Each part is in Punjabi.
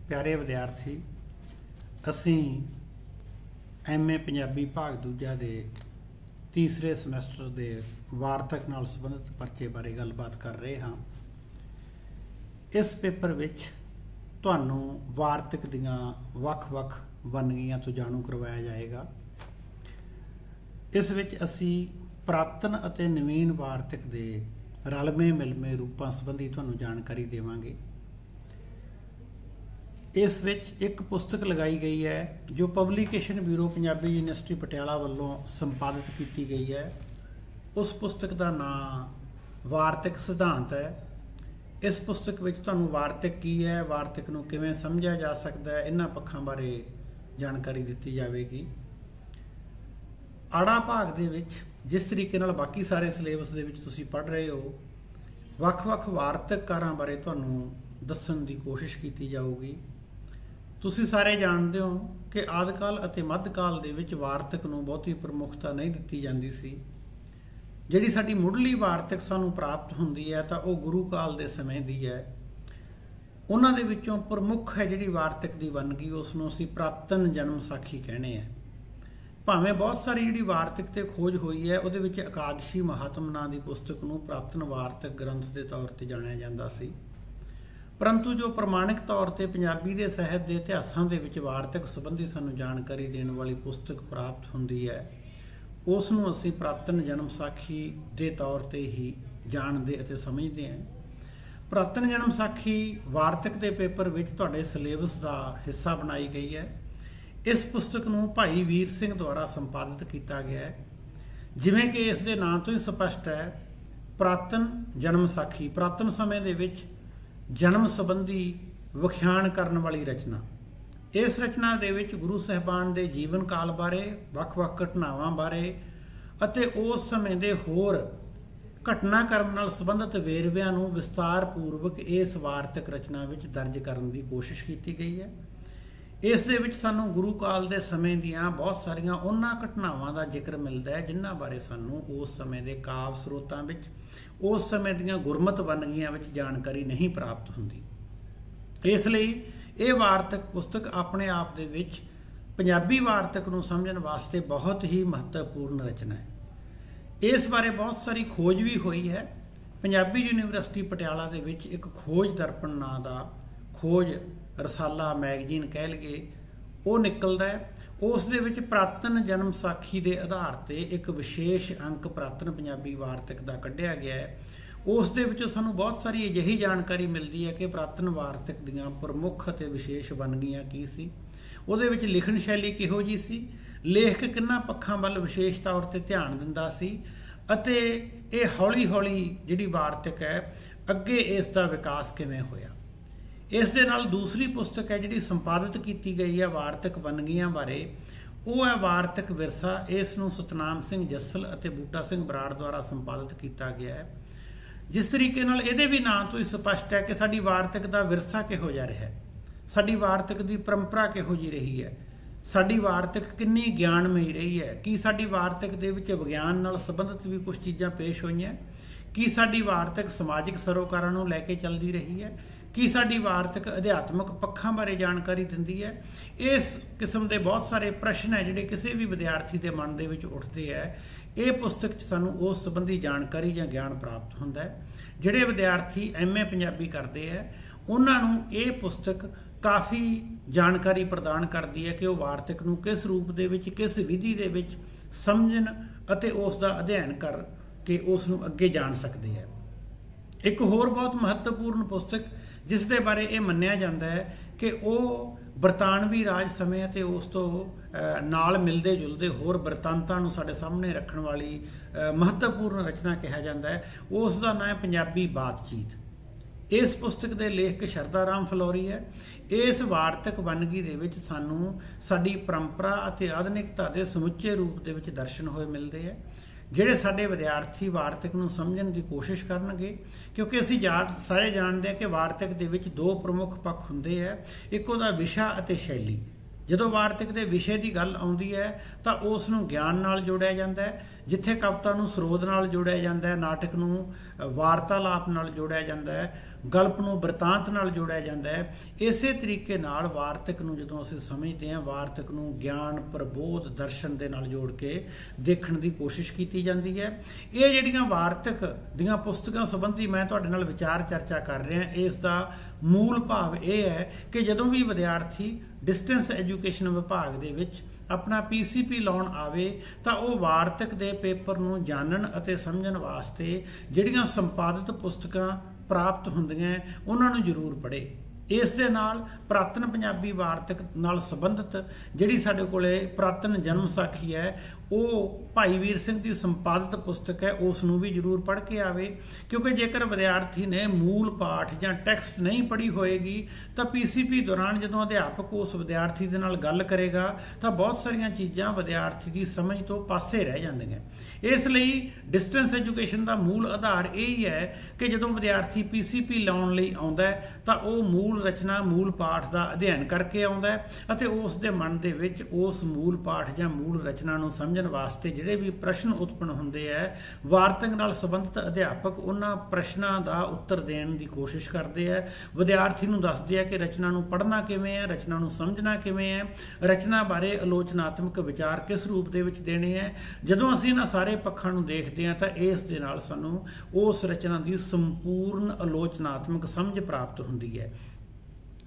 प्यारे विद्यार्थी, ਅਸੀਂ MA ਪੰਜਾਬੀ ਭਾਗ ਦੂਜਾ ਦੇ ਤੀਸਰੇ ਸਮੈਸਟਰ ਦੇ ਵਾਰਤਕ ਨਾਲ ਸੰਬੰਧਿਤ ਪਰਚੇ ਬਾਰੇ ਗੱਲਬਾਤ ਕਰ ਰਹੇ ਹਾਂ। ਇਸ ਪੇਪਰ ਵਿੱਚ ਤੁਹਾਨੂੰ ਵਾਰਤਕ ਦੀਆਂ ਵੱਖ-ਵੱਖ ਵੰਨਗੀਆਂ ਤੋਂ ਜਾਣੂ ਕਰਵਾਇਆ ਜਾਏਗਾ। ਇਸ ਵਿੱਚ ਅਸੀਂ ਪ੍ਰਾਤਨ ਅਤੇ ਨਵੀਨ ਵਾਰਤਕ ਦੇ ਰਲਵੇਂ ਮਿਲਵੇਂ ਰੂਪਾਂ ਸੰਬੰਧੀ ਤੁਹਾਨੂੰ ਜਾਣਕਾਰੀ ਦੇਵਾਂਗੇ। ਇਸ ਵਿੱਚ ਇੱਕ ਪੁਸਤਕ ਲਗਾਈ ਗਈ ਹੈ ਜੋ publication bureau Punjabi university Patiala ਵੱਲੋਂ ਸੰਪਾਦਿਤ ਕੀਤੀ ਗਈ ਹੈ। ਉਸ ਪੁਸਤਕ ਦਾ ਨਾਮ ਵਾਰਤਕ ਸਿਧਾਂਤ ਹੈ। ਇਸ ਪੁਸਤਕ ਵਿੱਚ ਤੁਹਾਨੂੰ ਵਾਰਤਕ ਕੀ ਹੈ, ਵਾਰਤਕ ਨੂੰ ਕਿਵੇਂ ਸਮਝਿਆ ਜਾ ਸਕਦਾ ਹੈ, ਇਹਨਾਂ ਪੱਖਾਂ ਬਾਰੇ ਜਾਣਕਾਰੀ ਦਿੱਤੀ ਜਾਵੇਗੀ। ਆੜਾ ਭਾਗ ਦੇ ਵਿੱਚ ਜਿਸ ਤਰੀਕੇ ਨਾਲ ਬਾਕੀ ਸਾਰੇ ਸਿਲੇਬਸ ਦੇ ਵਿੱਚ ਤੁਸੀਂ ਪੜ੍ਹ ਰਹੇ ਹੋ, ਵੱਖ-ਵੱਖ ਵਾਰਤਕਕਾਰਾਂ ਬਾਰੇ ਤੁਹਾਨੂੰ ਦੱਸਣ ਦੀ ਕੋਸ਼ਿਸ਼ ਕੀਤੀ ਜਾਊਗੀ। ਤੁਸੀਂ ਸਾਰੇ ਜਾਣਦੇ ਹੋ ਕਿ ਆਦਿਕਾਲ ਅਤੇ ਮੱਧਕਾਲ ਦੇ ਵਿੱਚ ਵਾਰਤਕ ਨੂੰ ਬਹੁਤੀ ਪ੍ਰਮੁੱਖਤਾ ਨਹੀਂ ਦਿੱਤੀ ਜਾਂਦੀ ਸੀ। ਜਿਹੜੀ ਸਾਡੀ ਮੁੱਢਲੀ ਵਾਰਤਕ ਸਾਨੂੰ ਪ੍ਰਾਪਤ ਹੁੰਦੀ ਹੈ ਤਾਂ ਉਹ ਗੁਰੂ ਕਾਲ ਦੇ ਸਮੇਂ ਦੀ ਹੈ। ਉਹਨਾਂ ਦੇ ਵਿੱਚੋਂ ਪ੍ਰਮੁੱਖ ਹੈ ਜਿਹੜੀ ਵਾਰਤਕ ਦੀ ਵੰਨਗੀ, ਉਸ ਨੂੰ ਅਸੀਂ ਪ੍ਰਾਤਨ ਜਨਮ ਸਾਖੀ ਕਹਿੰਦੇ ਹਾਂ। ਭਾਵੇਂ ਬਹੁਤ ਸਾਰੀ ਜਿਹੜੀ ਵਾਰਤਕ ਤੇ ਖੋਜ ਹੋਈ ਹੈ, ਉਹਦੇ ਵਿੱਚ ਇਕਾਦਸ਼ੀ ਮਹਾਤਮ ਨਾਂ ਦੀ ਪੁਸਤਕ ਨੂੰ ਪ੍ਰਾਤਨ ਵਾਰਤਕ ਗ੍ਰੰਥ ਦੇ ਤੌਰ ਤੇ ਜਾਣਿਆ ਜਾਂਦਾ ਸੀ। ਪਰੰਤੂ ਜੋ ਪ੍ਰਮਾਣਿਕ ਤੌਰ ਤੇ ਪੰਜਾਬੀ ਦੇ ਸਾਹਿਤ ਦੇ ਇਤਿਹਾਸਾਂ ਦੇ ਵਿੱਚ ਵਾਰਤਕ ਸੰਬੰਧੀ ਸਾਨੂੰ ਜਾਣਕਾਰੀ ਦੇਣ ਵਾਲੀ ਪੁਸਤਕ ਪ੍ਰਾਪਤ ਹੁੰਦੀ ਹੈ, ਉਸ ਨੂੰ ਅਸੀਂ ਪ੍ਰਾਤਨ ਜਨਮ ਸਾਖੀ ਦੇ ਤੌਰ ਤੇ ਹੀ ਜਾਣਦੇ ਅਤੇ ਸਮਝਦੇ ਹਾਂ। ਪ੍ਰਾਤਨ ਜਨਮ ਸਾਖੀ ਵਾਰਤਕ ਦੇ ਪੇਪਰ ਵਿੱਚ ਤੁਹਾਡੇ ਸਿਲੇਬਸ ਦਾ ਹਿੱਸਾ ਬਣਾਈ ਗਈ ਹੈ। ਇਸ ਪੁਸਤਕ ਨੂੰ ਭਾਈ ਵੀਰ ਸਿੰਘ ਦੁਆਰਾ ਸੰਪਾਦਿਤ ਕੀਤਾ ਗਿਆ ਹੈ। ਜਿਵੇਂ ਕਿ ਇਸ ਦੇ ਨਾਂ ਤੋਂ ਹੀ ਸਪਸ਼ਟ ਹੈ, ਪ੍ਰਾਤਨ ਜਨਮ ਸਾਖੀ ਪ੍ਰਾਤਨ ਸਮੇਂ ਦੇ ਵਿੱਚ ਜਨਮ ਸੰਬੰਧੀ ਵਿਖਿਆਨ ਕਰਨ ਵਾਲੀ ਰਚਨਾ। ਇਸ ਰਚਨਾ ਦੇ ਵਿੱਚ ਗੁਰੂ ਸਾਹਿਬਾਨ ਦੇ ਜੀਵਨ ਕਾਲ ਬਾਰੇ, ਵੱਖ-ਵੱਖ ਘਟਨਾਵਾਂ ਬਾਰੇ ਅਤੇ ਉਸ ਸਮੇਂ ਦੇ ਹੋਰ ਘਟਨਾਕ੍ਰਮ ਨਾਲ ਸੰਬੰਧਿਤ ਵੇਰਵਿਆਂ ਨੂੰ ਵਿਸਤਾਰ ਪੂਰਵਕ ਇਸ ਵਾਰਤਕ ਰਚਨਾ ਵਿੱਚ ਦਰਜ ਕਰਨ ਦੀ ਕੋਸ਼ਿਸ਼ ਕੀਤੀ ਗਈ ਹੈ। ਇਸ ਦੇ ਵਿੱਚ ਸਾਨੂੰ ਗੁਰੂ ਕਾਲ ਦੇ ਸਮੇਂ ਦੀਆਂ ਬਹੁਤ ਸਾਰੀਆਂ ਉਹਨਾਂ ਘਟਨਾਵਾਂ ਦਾ ਜ਼ਿਕਰ ਮਿਲਦਾ ਹੈ ਜਿਨ੍ਹਾਂ ਬਾਰੇ ਸਾਨੂੰ ਉਸ ਸਮੇਂ ਦੇ ਕਾਵਿ ਸਰੋਤਾਂ ਵਿੱਚ, ਉਸ ਸਮੇਂ ਦੀਆਂ ਗੁਰਮਤਿ ਵੰਨਗੀਆਂ ਵਿੱਚ ਜਾਣਕਾਰੀ ਨਹੀਂ ਪ੍ਰਾਪਤ ਹੁੰਦੀ। ਇਸ ਲਈ ਇਹ ਵਾਰਤਕ ਪੁਸਤਕ ਆਪਣੇ ਆਪ ਦੇ ਵਿੱਚ ਪੰਜਾਬੀ ਵਾਰਤਕ ਨੂੰ ਸਮਝਣ ਵਾਸਤੇ ਬਹੁਤ ਹੀ ਮਹੱਤਵਪੂਰਨ ਰਚਨਾ ਹੈ। ਇਸ ਬਾਰੇ ਬਹੁਤ ਸਾਰੀ ਖੋਜ ਵੀ ਹੋਈ ਹੈ। ਪੰਜਾਬੀ ਯੂਨੀਵਰਸਿਟੀ ਪਟਿਆਲਾ ਦੇ ਵਿੱਚ ਇੱਕ ਖੋਜ ਦਰਪਣ ਨਾਂ ਦਾ ਖੋਜ ਰਸਾਲਾ ਮੈਗਜ਼ੀਨ ਕਹਿ ਲਈਏ, ਉਹ ਨਿਕਲਦਾ ਹੈ। ਉਸ ਦੇ ਵਿੱਚ ਪ੍ਰਾਤਨ ਜਨਮ ਸਾਖੀ ਦੇ ਆਧਾਰ ਤੇ ਇੱਕ ਵਿਸ਼ੇਸ਼ ਅੰਕ ਪ੍ਰਾਤਨ ਪੰਜਾਬੀ ਵਾਰਤਕ ਦਾ ਕੱਢਿਆ ਗਿਆ ਹੈ। ਉਸ ਦੇ ਵਿੱਚੋਂ ਸਾਨੂੰ ਬਹੁਤ ਸਾਰੀ ਅਜਿਹੀ ਜਾਣਕਾਰੀ ਮਿਲਦੀ ਹੈ ਕਿ ਪ੍ਰਾਤਨ ਵਾਰਤਕ ਦੀਆਂ ਪ੍ਰਮੁੱਖ ਅਤੇ ਵਿਸ਼ੇਸ਼ ਵੰਨਗੀਆਂ ਕੀ ਸੀ, ਉਹਦੇ ਵਿੱਚ ਲਿਖਣ ਸ਼ੈਲੀ ਕਿਹੋ ਜਿਹੀ ਸੀ, ਲੇਖਕ ਕਿੰਨਾਂ ਪੱਖਾਂ ਵੱਲ ਵਿਸ਼ੇਸ਼ ਤੌਰ ਤੇ ਧਿਆਨ ਦਿੰਦਾ ਸੀ, ਅਤੇ ਇਹ ਹੌਲੀ-ਹੌਲੀ ਜਿਹੜੀ ਵਾਰਤਕ ਹੈ ਅੱਗੇ ਇਸ ਦਾ ਵਿਕਾਸ ਕਿਵੇਂ ਹੋਇਆ। ਇਸ ਦੇ ਨਾਲ ਦੂਸਰੀ ਪੁਸਤਕ ਹੈ ਜਿਹੜੀ ਸੰਪਾਦਿਤ ਕੀਤੀ ਗਈ ਹੈ ਵਾਰਤਕ ਵੰਨਗੀਆਂ ਬਾਰੇ, ਉਹ ਹੈ ਵਾਰਤਕ ਵਿਰਸਾ। ਇਸ ਨੂੰ ਸਤਨਾਮ ਸਿੰਘ ਜੱਸਲ ਅਤੇ ਬੂਟਾ ਸਿੰਘ ਬਰਾੜ ਦੁਆਰਾ ਸੰਪਾਦਿਤ ਕੀਤਾ ਗਿਆ ਹੈ। ਜਿਸ ਤਰੀਕੇ ਨਾਲ ਇਹਦੇ ਵੀ ਨਾਂ ਤੋਂ ਹੀ ਸਪਸ਼ਟ ਹੈ ਕਿ ਸਾਡੀ ਵਾਰਤਕ ਦਾ ਵਿਰਸਾ ਕਿਹੋ ਜਿਹਾ ਰਿਹਾ, ਸਾਡੀ ਵਾਰਤਕ ਦੀ ਪਰੰਪਰਾ ਕਿਹੋ ਜਿਹੀ ਰਹੀ ਹੈ, ਸਾਡੀ ਵਾਰਤਕ ਕਿੰਨੀ ਗਿਆਨਮਈ ਰਹੀ ਹੈ, ਕੀ ਸਾਡੀ ਵਾਰਤਕ ਦੇ ਵਿੱਚ ਵਿਗਿਆਨ ਨਾਲ ਸੰਬੰਧਿਤ ਵੀ ਕੁਝ ਚੀਜ਼ਾਂ ਪੇਸ਼ ਹੋਈਆਂ, ਕੀ ਸਾਡੀ ਵਾਰਤਕ ਸਮਾਜਿਕ ਸਰੋਕਾਰਾਂ ਨੂੰ ਲੈ ਕੇ ਚੱਲਦੀ ਰਹੀ ਹੈ, ਕੀ ਸਾਡੀ ਵਾਰਤਕ ਅਧਿਆਤਮਕ ਪੱਖਾਂ ਬਾਰੇ ਜਾਣਕਾਰੀ ਦਿੰਦੀ ਹੈ। ਇਸ ਕਿਸਮ ਦੇ ਬਹੁਤ ਸਾਰੇ ਪ੍ਰਸ਼ਨ ਹੈ ਜਿਹੜੇ ਕਿਸੇ ਵੀ ਵਿਦਿਆਰਥੀ ਦੇ ਮਨ ਦੇ ਵਿੱਚ ਉੱਠਦੇ ਹੈ। ਇਹ ਪੁਸਤਕ 'ਚ ਸਾਨੂੰ ਉਸ ਸੰਬੰਧੀ ਜਾਣਕਾਰੀ ਜਾਂ ਗਿਆਨ ਪ੍ਰਾਪਤ ਹੁੰਦਾ ਹੈ। ਜਿਹੜੇ ਵਿਦਿਆਰਥੀ MA ਪੰਜਾਬੀ ਕਰਦੇ ਹੈ ਉਹਨਾਂ ਨੂੰ ਇਹ ਪੁਸਤਕ ਕਾਫੀ ਜਾਣਕਾਰੀ ਪ੍ਰਦਾਨ ਕਰਦੀ ਹੈ ਕਿ ਉਹ ਵਾਰਤਕ ਨੂੰ ਕਿਸ ਰੂਪ ਦੇ ਵਿੱਚ, ਕਿਸ ਵਿਧੀ ਦੇ ਵਿੱਚ ਸਮਝਣ ਅਤੇ ਉਸ ਦਾ ਅਧਿਐਨ ਕਰ ਕੇ ਉਸ ਨੂੰ ਅੱਗੇ ਜਾਣ ਸਕਦੇ ਹੈ। ਇੱਕ ਹੋਰ ਬਹੁਤ ਮਹੱਤਵਪੂਰਨ ਪੁਸਤਕ ਜਿਸ ਦੇ ਬਾਰੇ ਇਹ ਮੰਨਿਆ ਜਾਂਦਾ ਹੈ ਕਿ ਉਹ ਬਰਤਾਨਵੀ ਰਾਜ ਸਮੇਂ ਅਤੇ ਉਸ ਤੋਂ ਨਾਲ ਮਿਲਦੇ ਜੁਲਦੇ ਹੋਰ ਬਰਤਾਂਤਾਂ ਨੂੰ ਸਾਡੇ ਸਾਹਮਣੇ ਰੱਖਣ ਵਾਲੀ ਮਹੱਤਵਪੂਰਨ ਰਚਨਾ ਕਿਹਾ ਜਾਂਦਾ ਹੈ, ਉਸ ਦਾ ਨਾਂ ਹੈ ਪੰਜਾਬੀ ਬਾਤਚੀਤ। ਇਸ ਪੁਸਤਕ ਦੇ ਲੇਖਕ ਸ਼ਰਧਾ ਰਾਮ ਫਲੋਰੀ ਹੈ। ਇਸ ਵਾਰਤਕ ਵੰਨਗੀ ਦੇ ਵਿੱਚ ਸਾਨੂੰ ਸਾਡੀ ਪਰੰਪਰਾ ਅਤੇ ਆਧੁਨਿਕਤਾ ਦੇ ਸਮੁੱਚੇ ਰੂਪ ਦੇ ਵਿੱਚ ਦਰਸ਼ਨ ਹੋਏ ਮਿਲਦੇ ਹੈ, ਜਿਹੜੇ ਸਾਡੇ ਵਿਦਿਆਰਥੀ ਵਾਰਤਕ ਨੂੰ ਸਮਝਣ ਦੀ ਕੋਸ਼ਿਸ਼ ਕਰਨਗੇ। ਕਿਉਂਕਿ ਅਸੀਂ ਸਾਰੇ ਜਾਣਦੇ ਹਾਂ ਕਿ ਵਾਰਤਕ ਦੇ ਵਿੱਚ ਦੋ ਪ੍ਰਮੁੱਖ ਪੱਖ ਹੁੰਦੇ ਹੈ, ਇੱਕ ਉਹਦਾ ਵਿਸ਼ਾ ਅਤੇ ਸ਼ੈਲੀ। ਜਦੋਂ ਵਾਰਤਕ ਦੇ ਵਿਸ਼ੇ ਦੀ ਗੱਲ ਆਉਂਦੀ ਹੈ ਤਾਂ ਉਸ ਨੂੰ ਗਿਆਨ ਨਾਲ ਜੋੜਿਆ ਜਾਂਦਾ ਹੈ, जिथे कविता नूं ਸਰੋਤ ਨਾਲ ਜੋੜਿਆ ਜਾਂਦਾ ਹੈ, ਨਾਟਕ ਨੂੰ ਵਾਰਤਾਲਾਪ ਨਾਲ ਜੋੜਿਆ ਜਾਂਦਾ ਹੈ, ਗਲਪ ਨੂੰ ਬ੍ਰਿਤਾਂਤ ਨਾਲ ਜੋੜਿਆ ਜਾਂਦਾ ਹੈ। ਇਸੇ ਤਰੀਕੇ ਨਾਲ ਵਾਰਤਕ ਨੂੰ ਜਦੋਂ ਅਸੀਂ ਸਮਝਦੇ ਹਾਂ, ਵਾਰਤਕ ਨੂੰ ਗਿਆਨ, ਪ੍ਰਬੋਧ, ਦਰਸ਼ਨ ਦੇ ਨਾਲ ਜੋੜ ਕੇ ਦੇਖਣ ਦੀ ਕੋਸ਼ਿਸ਼ ਕੀਤੀ ਜਾਂਦੀ ਹੈ। ਇਹ ਜਿਹੜੀਆਂ ਵਾਰਤਕ ਦੀਆਂ ਪੁਸਤਕਾਂ ਸੰਬੰਧੀ ਮੈਂ ਤੁਹਾਡੇ ਨਾਲ ਵਿਚਾਰ ਚਰਚਾ ਕਰ ਰਿਹਾ, ਇਸ ਦਾ ਮੂਲ ਭਾਵ ਇਹ ਹੈ ਕਿ ਜਦੋਂ ਵੀ ਵਿਦਿਆਰਥੀ ਡਿਸਟੈਂਸ ਐਜੂਕੇਸ਼ਨ ਵਿਭਾਗ ਦੇ ਵਿੱਚ अपना PCP ਲਾਉਣ ਆਵੇ ਤਾਂ ਉਹ ਵਾਰਤਕ ਦੇ ਪੇਪਰ ਨੂੰ ਜਾਣਨ ਅਤੇ ਸਮਝਣ ਵਾਸਤੇ ਜਿਹੜੀਆਂ ਸੰਪਾਦਿਤ ਪੁਸਤਕਾਂ ਪ੍ਰਾਪਤ ਹੁੰਦੀਆਂ ਉਹਨਾਂ ਨੂੰ ਜ਼ਰੂਰ ਪੜ੍ਹੇ। ਇਸ ਦੇ ਨਾਲ ਪੁਰਾਤਨ ਪੰਜਾਬੀ ਵਾਰਤਕ ਨਾਲ ਸੰਬੰਧਿਤ ਜਿਹੜੀ ਸਾਡੇ ਕੋਲੇ ਪੁਰਾਤਨ ਜਨਮ ਸਾਖੀ ਹੈ, ਉਹ ਭਾਈ ਵੀਰ ਸਿੰਘ ਦੀ ਸੰਪਾਦਿਤ ਪੁਸਤਕ ਹੈ, ਉਸ ਨੂੰ ਵੀ ਜ਼ਰੂਰ ਪੜ੍ਹ ਕੇ ਆਵੇ। ਕਿਉਂਕਿ ਜੇਕਰ ਵਿਦਿਆਰਥੀ ਨੇ ਮੂਲ ਪਾਠ ਜਾਂ ਟੈਕਸਟ ਨਹੀਂ ਪੜ੍ਹੀ ਹੋਏਗੀ ਤਾਂ PCP ਦੌਰਾਨ ਜਦੋਂ ਅਧਿਆਪਕ ਉਸ ਵਿਦਿਆਰਥੀ ਦੇ ਨਾਲ ਗੱਲ ਕਰੇਗਾ ਤਾਂ ਬਹੁਤ ਸਾਰੀਆਂ ਚੀਜ਼ਾਂ ਵਿਦਿਆਰਥੀ ਦੀ ਸਮਝ ਤੋਂ ਪਾਸੇ ਰਹਿ ਜਾਂਦੀਆਂ। ਇਸ ਲਈ ਡਿਸਟੈਂਸ ਐਜੂਕੇਸ਼ਨ ਦਾ ਮੂਲ ਆਧਾਰ ਇਹ ਹੀ ਹੈ ਕਿ ਜਦੋਂ ਵਿਦਿਆਰਥੀ PCP ਲਾਉਣ ਲਈ ਆਉਂਦਾ ਤਾਂ ਉਹ ਮੂਲ ਰਚਨਾ, ਮੂਲ ਪਾਠ ਦਾ ਅਧਿਐਨ ਕਰਕੇ ਆਉਂਦਾ ਅਤੇ ਉਸ ਦੇ ਮਨ ਦੇ ਵਿੱਚ ਉਸ ਮੂਲ ਪਾਠ ਜਾਂ ਮੂਲ ਰਚਨਾ ਨੂੰ ਸਮਝਣ ਵਾਸਤੇ ਜਿਹੜੇ ਵੀ ਪ੍ਰਸ਼ਨ ਉਤਪੰਨ ਹੁੰਦੇ ਹੈ, ਵਾਰਤਕ ਨਾਲ ਸੰਬੰਧਿਤ ਅਧਿਆਪਕ ਉਹਨਾਂ ਪ੍ਰਸ਼ਨਾਂ ਦਾ ਉੱਤਰ ਦੇਣ ਦੀ ਕੋਸ਼ਿਸ਼ ਕਰਦੇ ਹੈ। ਵਿਦਿਆਰਥੀ ਨੂੰ ਦੱਸਦੇ ਹੈ ਕਿ ਰਚਨਾ ਨੂੰ ਪੜ੍ਹਨਾ ਕਿਵੇਂ ਹੈ, ਰਚਨਾ ਨੂੰ ਸਮਝਣਾ ਕਿਵੇਂ ਹੈ, ਰਚਨਾ ਬਾਰੇ ਆਲੋਚਨਾਤਮਕ ਵਿਚਾਰ ਕਿਸ ਰੂਪ ਦੇ ਵਿੱਚ ਦੇਣੇ ਹੈ। ਜਦੋਂ ਅਸੀਂ ਇਹਨਾਂ ਸਾਰੇ ਪੱਖਾਂ ਨੂੰ ਦੇਖਦੇ ਹਾਂ ਤਾਂ ਇਸ ਦੇ ਨਾਲ ਸਾਨੂੰ ਉਸ ਰਚਨਾ ਦੀ ਸੰਪੂਰਨ ਆਲੋਚਨਾਤਮਕ ਸਮਝ ਪ੍ਰਾਪਤ ਹੁੰਦੀ ਹੈ।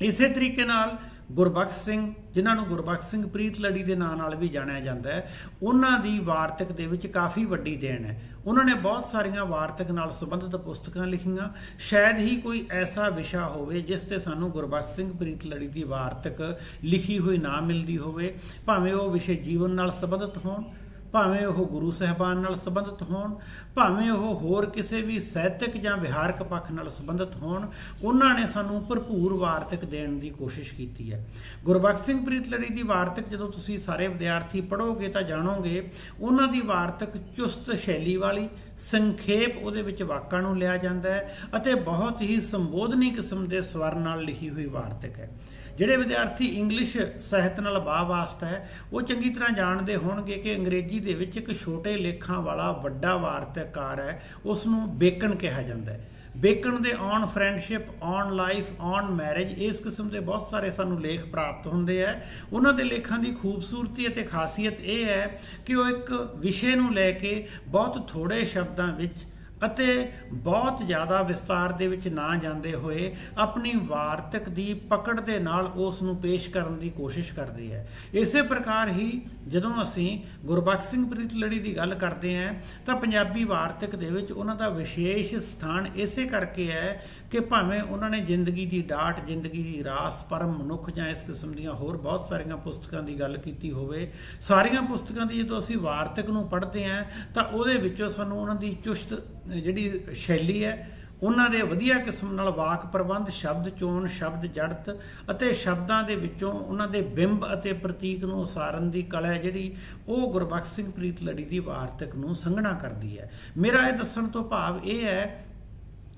ਇਸੇ ਤਰੀਕੇ ਨਾਲ ਗੁਰਬਖਸ਼ ਸਿੰਘ, ਜਿਨ੍ਹਾਂ ਨੂੰ ਗੁਰਬਖਸ਼ ਸਿੰਘ ਪ੍ਰੀਤਲੜੀ ਦੇ ਨਾਂ ਨਾਲ ਵੀ ਜਾਣਿਆ ਜਾਂਦਾ ਹੈ, ਉਹਨਾਂ ਦੀ ਵਾਰਤਕ ਦੇ ਵਿੱਚ ਕਾਫੀ ਵੱਡੀ ਦੇਣ ਹੈ। ਉਹਨਾਂ ਨੇ ਬਹੁਤ ਸਾਰੀਆਂ ਵਾਰਤਕ ਨਾਲ ਸੰਬੰਧਿਤ ਪੁਸਤਕਾਂ ਲਿਖੀਆਂ। ਸ਼ਾਇਦ ਹੀ ਕੋਈ ਐਸਾ ਵਿਸ਼ਾ ਹੋਵੇ ਜਿਸ ਤੇ ਸਾਨੂੰ ਗੁਰਬਖਸ਼ ਸਿੰਘ ਪ੍ਰੀਤਲੜੀ ਦੀ ਵਾਰਤਕ ਲਿਖੀ ਹੋਈ ਨਾ ਮਿਲਦੀ ਹੋਵੇ, ਭਾਵੇਂ ਉਹ ਵਿਸ਼ੇ ਜੀਵਨ ਨਾਲ ਸੰਬੰਧਿਤ ਹੋਣ, ਭਾਵੇਂ ਉਹ ਗੁਰੂ ਸਾਹਿਬਾਨ ਨਾਲ ਸੰਬੰਧਿਤ ਹੋਣ, ਭਾਵੇਂ ਉਹ ਹੋਰ ਕਿਸੇ ਵੀ ਸਾਹਿਤਕ ਜਾਂ ਵਿਹਾਰਕ ਪੱਖ ਨਾਲ ਸੰਬੰਧਿਤ ਹੋਣ। ਉਹਨਾਂ ਨੇ ਸਾਨੂੰ ਭਰਪੂਰ ਵਾਰਤਕ ਦੇਣ ਦੀ ਕੋਸ਼ਿਸ਼ ਕੀਤੀ ਹੈ। ਗੁਰਬਖਸ਼ ਸਿੰਘ ਪ੍ਰੀਤਲੜੀ ਦੀ ਵਾਰਤਕ ਜਦੋਂ ਤੁਸੀਂ ਸਾਰੇ ਵਿਦਿਆਰਥੀ ਪੜ੍ਹੋਗੇ ਤਾਂ ਜਾਣੋਗੇ, ਉਹਨਾਂ ਦੀ ਵਾਰਤਕ ਚੁਸਤ ਸ਼ੈਲੀ ਵਾਲੀ, ਸੰਖੇਪ ਉਹਦੇ ਵਿੱਚ ਵਾਕਾਂ ਨੂੰ ਲਿਆ ਜਾਂਦਾ ਹੈ ਅਤੇ ਬਹੁਤ ਹੀ ਸੰਬੋਧਨੀ ਕਿਸਮ ਦੇ ਸਵਰ ਨਾਲ ਲਿਖੀ ਹੋਈ ਵਾਰਤਕ ਹੈ। ਜਿਹੜੇ ਵਿਦਿਆਰਥੀ ਇੰਗਲਿਸ਼ ਸਾਹਿਤ ਨਾਲ ਵਾਸਤਾ ਹੈ, ਉਹ ਚੰਗੀ ਤਰ੍ਹਾਂ ਜਾਣਦੇ ਹੋਣਗੇ ਕਿ ਅੰਗਰੇਜ਼ੀ ਦੇ ਵਿੱਚ ਇੱਕ ਛੋਟੇ ਲੇਖਾਂ ਵਾਲਾ ਵੱਡਾ ਵਾਰਤਕਕਾਰ ਹੈ, ਉਸ ਨੂੰ ਬੇਕਨ ਕਿਹਾ ਜਾਂਦਾ ਹੈ। ਬੇਕਨ ਦੇ on friendship, on life, on marriage, ਇਸ ਕਿਸਮ ਦੇ ਬਹੁਤ ਸਾਰੇ ਸਾਨੂੰ ਲੇਖ ਪ੍ਰਾਪਤ ਹੁੰਦੇ ਹੈ। ਉਹਨਾਂ ਦੇ ਲੇਖਾਂ ਦੀ ਖੂਬਸੂਰਤੀ ਅਤੇ ਖਾਸੀਅਤ ਇਹ ਹੈ ਕਿ ਉਹ ਇੱਕ ਵਿਸ਼ੇ ਨੂੰ ਲੈ ਕੇ ਬਹੁਤ ਥੋੜ੍ਹੇ ਸ਼ਬਦਾਂ ਵਿੱਚ ਅਤੇ ਬਹੁਤ ਜ਼ਿਆਦਾ ਵਿਸਤਾਰ ਦੇ ਵਿੱਚ ਨਾ ਜਾਂਦੇ ਹੋਏ ਆਪਣੀ ਵਾਰਤਕ ਦੀ ਪਕੜ ਦੇ ਨਾਲ ਉਸ ਨੂੰ ਪੇਸ਼ ਕਰਨ ਦੀ ਕੋਸ਼ਿਸ਼ ਕਰਦੇ ਹੈ। ਇਸੇ ਪ੍ਰਕਾਰ ਹੀ ਜਦੋਂ ਅਸੀਂ ਗੁਰਬਖਸ਼ ਸਿੰਘ ਪ੍ਰੀਤਲੜੀ ਦੀ ਗੱਲ ਕਰਦੇ ਹਾਂ ਤਾਂ ਪੰਜਾਬੀ ਵਾਰਤਕ ਦੇ ਵਿੱਚ ਉਹਨਾਂ ਦਾ ਵਿਸ਼ੇਸ਼ ਸਥਾਨ ਇਸੇ ਕਰਕੇ ਹੈ ਕਿ ਭਾਵੇਂ ਉਹਨਾਂ ਨੇ ਜ਼ਿੰਦਗੀ ਦੀ ਡਾਟ, ਜ਼ਿੰਦਗੀ ਦੀ ਰਾਸ, ਪਰਮ ਮਨੁੱਖ ਜਾਂ ਇਸ ਕਿਸਮ ਦੀਆਂ ਹੋਰ ਬਹੁਤ ਸਾਰੀਆਂ ਪੁਸਤਕਾਂ ਦੀ ਗੱਲ ਕੀਤੀ ਹੋਵੇ, ਸਾਰੀਆਂ ਪੁਸਤਕਾਂ ਦੀ ਜਦੋਂ ਅਸੀਂ ਵਾਰਤਕ ਨੂੰ ਪੜ੍ਹਦੇ ਹਾਂ ਤਾਂ ਉਹਦੇ ਵਿੱਚੋਂ ਸਾਨੂੰ ਉਹਨਾਂ ਦੀ ਚੁਸਤ ਜਿਹੜੀ ਸ਼ੈਲੀ ਹੈ, ਉਹਨਾਂ ਦੇ ਵਧੀਆ ਕਿਸਮ ਨਾਲ ਵਾਕ ਪ੍ਰਬੰਧ, ਸ਼ਬਦ ਚੋਣ, ਸ਼ਬਦ ਜੜਤ ਅਤੇ ਸ਼ਬਦਾਂ ਦੇ ਵਿੱਚੋਂ ਉਹਨਾਂ ਦੇ ਬਿੰਬ ਅਤੇ ਪ੍ਰਤੀਕ ਨੂੰ ਉਸਾਰਨ ਦੀ ਕਲਾ ਜਿਹੜੀ, ਉਹ ਗੁਰਬਖਸ਼ ਸਿੰਘ ਪ੍ਰੀਤਲੜੀ ਦੀ ਵਾਰਤਕ ਨੂੰ ਸੰਘਣਾ ਕਰਦੀ ਹੈ। ਮੇਰਾ ਇਹ ਦੱਸਣ ਤੋਂ ਭਾਵ ਇਹ ਹੈ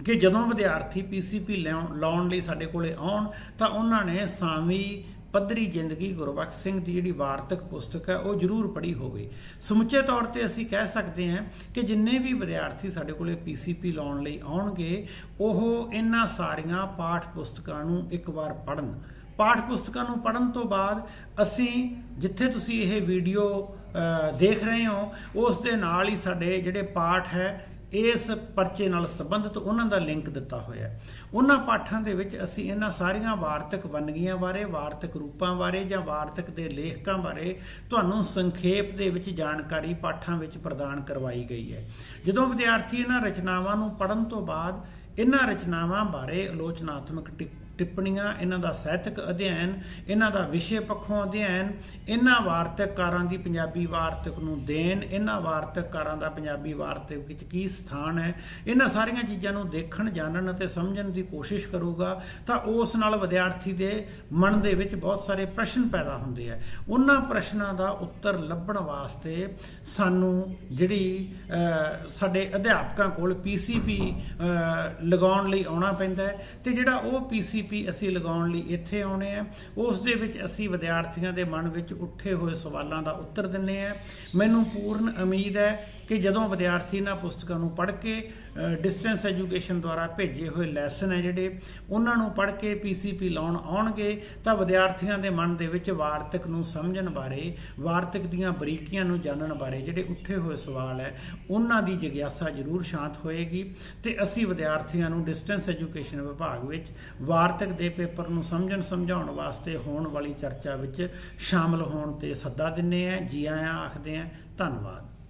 ਕਿ ਜਦੋਂ ਵਿਦਿਆਰਥੀ PCP ਲਾਉਣ ਲਈ ਸਾਡੇ ਕੋਲੇ ਆਉਣ ਤਾਂ ਉਹਨਾਂ ਨੇ ਸਾਵੀਂ ਪੱਧਰੀ ਜ਼ਿੰਦਗੀ ਗੁਰਬਖਸ਼ ਸਿੰਘ ਦੀ ਜਿਹੜੀ ਵਾਰਤਕ ਪੁਸਤਕ ਹੈ ਉਹ ਜ਼ਰੂਰ ਪੜ੍ਹੀ ਹੋਵੇ। ਸਮੁੱਚੇ ਤੌਰ ਤੇ ਅਸੀਂ ਕਹਿ ਸਕਦੇ ਹਾਂ ਕਿ ਜਿੰਨੇ ਵੀ ਵਿਦਿਆਰਥੀ ਸਾਡੇ ਕੋਲੇ PCP ਲਾਉਣ ਲਈ ਆਉਣਗੇ, ਉਹ ਇਹਨਾਂ ਸਾਰੀਆਂ ਪਾਠ ਪੁਸਤਕਾਂ ਨੂੰ ਇੱਕ ਵਾਰ ਪੜ੍ਹਨ। ਪਾਠ ਪੁਸਤਕਾਂ ਨੂੰ ਪੜ੍ਹਨ ਤੋਂ ਬਾਅਦ ਅਸੀਂ ਜਿੱਥੇ ਤੁਸੀਂ ਇਹ ਵੀਡੀਓ ਦੇਖ ਰਹੇ ਹੋ, ਉਸ ਦੇ ਨਾਲ ਹੀ ਸਾਡੇ ਜਿਹੜੇ ਪਾਠ ਹੈ ਇਸ ਪਰਚੇ ਨਾਲ ਸੰਬੰਧਿਤ ਉਹਨਾਂ ਦਾ ਲਿੰਕ ਦਿੱਤਾ ਹੋਇਆ। ਉਹਨਾਂ ਪਾਠਾਂ ਦੇ ਵਿੱਚ ਅਸੀਂ ਇਹਨਾਂ ਸਾਰੀਆਂ ਵਾਰਤਕ ਵੰਨਗੀਆਂ ਬਾਰੇ, ਵਾਰਤਕ ਰੂਪਾਂ ਬਾਰੇ ਜਾਂ ਵਾਰਤਕ ਦੇ ਲੇਖਕਾਂ ਬਾਰੇ ਤੁਹਾਨੂੰ ਸੰਖੇਪ ਦੇ ਵਿੱਚ ਜਾਣਕਾਰੀ ਪਾਠਾਂ ਵਿੱਚ ਪ੍ਰਦਾਨ ਕਰਵਾਈ ਗਈ ਹੈ। ਜਦੋਂ ਵਿਦਿਆਰਥੀ ਇਹਨਾਂ ਰਚਨਾਵਾਂ ਨੂੰ ਪੜ੍ਹਨ ਤੋਂ ਬਾਅਦ ਇਹਨਾਂ ਰਚਨਾਵਾਂ ਬਾਰੇ ਆਲੋਚਨਾਤਮਕ ਟਿੱਪਣੀਆਂ, ਇਹਨਾਂ ਦਾ ਸਾਹਿਤਕ ਅਧਿਐਨ, ਇਹਨਾਂ ਦਾ ਵਿਸ਼ੇ ਪੱਖੋਂ ਅਧਿਐਨ, ਇਹਨਾਂ ਵਾਰਤਕਕਾਰਾਂ ਦੀ ਪੰਜਾਬੀ ਵਾਰਤਕ ਨੂੰ ਦੇਣ, ਇਹਨਾਂ ਵਾਰਤਕਕਾਰਾਂ ਦਾ ਪੰਜਾਬੀ ਵਾਰਤਕ ਵਿੱਚ ਕੀ ਸਥਾਨ ਹੈ, ਇਹਨਾਂ ਸਾਰੀਆਂ ਚੀਜ਼ਾਂ ਨੂੰ ਦੇਖਣ, ਜਾਣਨ ਅਤੇ ਸਮਝਣ ਦੀ ਕੋਸ਼ਿਸ਼ ਕਰੂਗਾ ਤਾਂ ਉਸ ਨਾਲ ਵਿਦਿਆਰਥੀ ਦੇ ਮਨ ਦੇ ਵਿੱਚ ਬਹੁਤ ਸਾਰੇ ਪ੍ਰਸ਼ਨ ਪੈਦਾ ਹੁੰਦੇ ਆ। ਉਹਨਾਂ ਪ੍ਰਸ਼ਨਾਂ ਦਾ ਉੱਤਰ ਲੱਭਣ ਵਾਸਤੇ ਸਾਨੂੰ ਜਿਹੜੀ ਸਾਡੇ ਅਧਿਆਪਕਾਂ ਕੋਲ PCP ਲਗਾਉਣ ਲਈ ਆਉਣਾ ਪੈਂਦਾ ਹੈ ਤੇ ਜਿਹੜਾ ਉਹ PCP PCP ਅਸੀਂ ਲਗਾਉਣ ਲਈ ਇੱਥੇ ਆਉਣੇ ਆ। ਉਸ ਦੇ ਵਿੱਚ ਅਸੀਂ ਵਿਦਿਆਰਥੀਆਂ ਦੇ ਮਨ ਵਿੱਚ ਉੱਠੇ ਹੋਏ ਸਵਾਲਾਂ ਦਾ ਉੱਤਰ ਦਿੰਦੇ ਆ। ਮੈਨੂੰ ਪੂਰਨ ਉਮੀਦ ਹੈ ਕਿ ਜਦੋਂ ਵਿਦਿਆਰਥੀ ਇਹਨਾਂ ਪੁਸਤਕਾਂ ਨੂੰ ਪੜ੍ਹ ਕੇ ਡਿਸਟੈਂਸ ਐਜੂਕੇਸ਼ਨ ਦੁਆਰਾ ਭੇਜੇ ਹੋਏ ਲੈਸਨ ਹੈ ਜਿਹੜੇ ਉਹਨਾਂ ਨੂੰ ਪੜ੍ਹ ਕੇ PCP ਲਾਉਣ ਆਉਣਗੇ ਤਾਂ ਵਿਦਿਆਰਥੀਆਂ ਦੇ ਮਨ ਦੇ ਵਿੱਚ ਵਾਰਤਕ ਨੂੰ ਸਮਝਣ ਬਾਰੇ, ਵਾਰਤਕ ਦੀਆਂ ਬਰੀਕੀਆਂ ਨੂੰ ਜਾਣਨ ਬਾਰੇ ਜਿਹੜੇ ਉੱਠੇ ਹੋਏ ਸਵਾਲ ਹੈ ਉਹਨਾਂ ਦੀ ਜਿਗਿਆਸਾ ਜ਼ਰੂਰ ਸ਼ਾਂਤ ਹੋਏਗੀ ਤੇ ਅਸੀਂ ਵਿਦਿਆਰਥੀਆਂ ਨੂੰ ਡਿਸਟੈਂਸ ਐਜੂਕੇਸ਼ਨ ਵਿਭਾਗ ਵਿੱਚ ਵਾਰਤਕ ਦੇ ਪੇਪਰ ਨੂੰ ਸਮਝਾਉਣ ਵਾਸਤੇ ਹੋਣ ਵਾਲੀ ਚਰਚਾ ਵਿੱਚ ਸ਼ਾਮਲ ਹੋਣ ਤੇ ਸੱਦਾ ਦਿੰਦੇ ਆ। ਜੀ ਆਇਆਂ ਆਖਦੇ ਆ। ਧੰਨਵਾਦ।